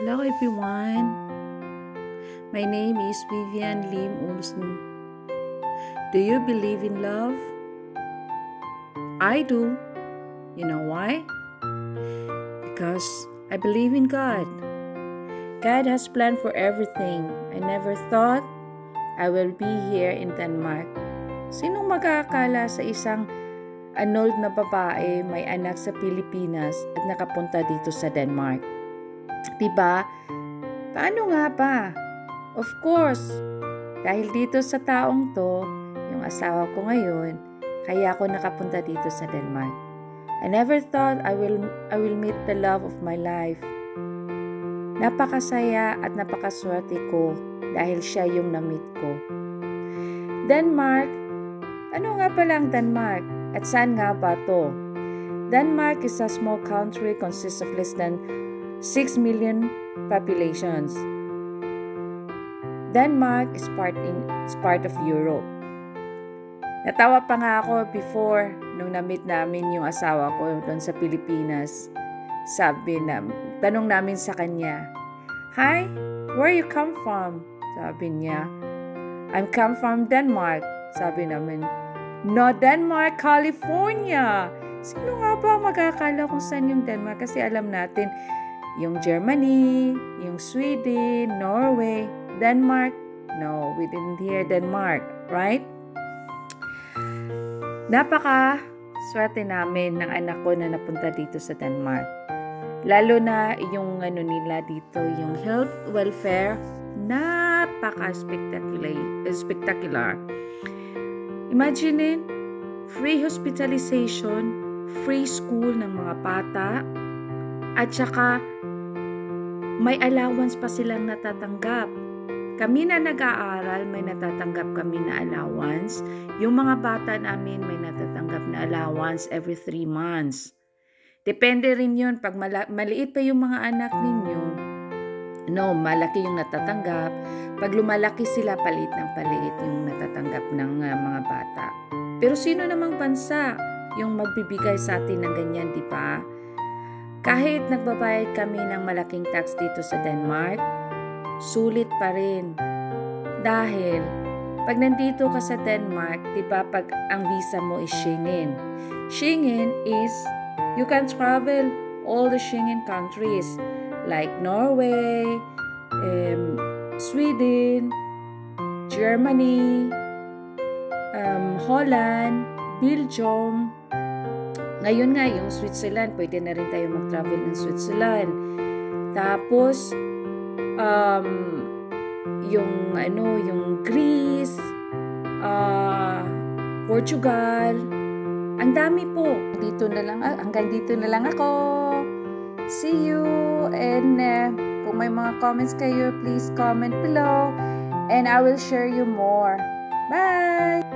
Hello everyone. My name is Vivian Lim Olsen. Do you believe in love? I do. You know why? Because I believe in God. God has planned for everything. I never thought I will be here in Denmark. Sinong mag-aakala sa isang annulled na babae may anak sa Pilipinas at nakapunta dito sa Denmark? Diba? Paano nga ba? Of course, dahil dito sa taong to, yung asawa ko ngayon, kaya ako nakapunta dito sa Denmark. I never thought I will meet the love of my life. Napakasaya at napakaswerte ko dahil siya yung na-meet ko. Denmark? Ano nga pala ang Denmark? At saan nga ba to? Denmark is a small country consists of less than 6 million populations. Denmark is part of Europe. Natawa pa nga ako before nung na-meet namin yung asawa ko doon sa Pilipinas. Tanong namin sa kanya, "Hi, where you come from?" Sabi niya, "I'm come from Denmark." Sabi namin, "No, Denmark, California." Sino nga ba magkakala kung saan yung Denmark? Kasi alam natin, yung Germany, yung Sweden, Norway, Denmark. No, we didn't hear Denmark, right? Napaka swerte namin ng anak ko na napunta dito sa Denmark. Lalo na yung nila dito, yung health welfare, napaka-spectacular. Imagine, free hospitalization, free school ng mga bata, at saka may allowance pa silang natatanggap. Kami na nag-aaral, may natatanggap kami na allowance. Yung mga bata namin may natatanggap na allowance every 3 months. Depende rin yun. Pag maliit pa yung mga anak ninyo, malaki yung natatanggap. Pag lumalaki sila, palit ng palit yung natatanggap ng mga bata. Pero sino namang bansa yung magbibigay sa atin ng ganyan, di ba? Kahit nagbabayad kami ng malaking tax dito sa Denmark, sulit pa rin. Dahil, pag nandito ka sa Denmark, di ba, pag ang visa mo is Schengen. Schengen is, you can travel all the Schengen countries, like Norway, Sweden, Germany, Holland, Belgium. Ngayon nga, yung Switzerland, pwede na rin tayo mag-travel ng Switzerland. Tapos, yung Greece, Portugal, ang dami po. Hanggang dito na lang ako. See you, and kung may mga comments kayo, please comment below, and I will share you more. Bye!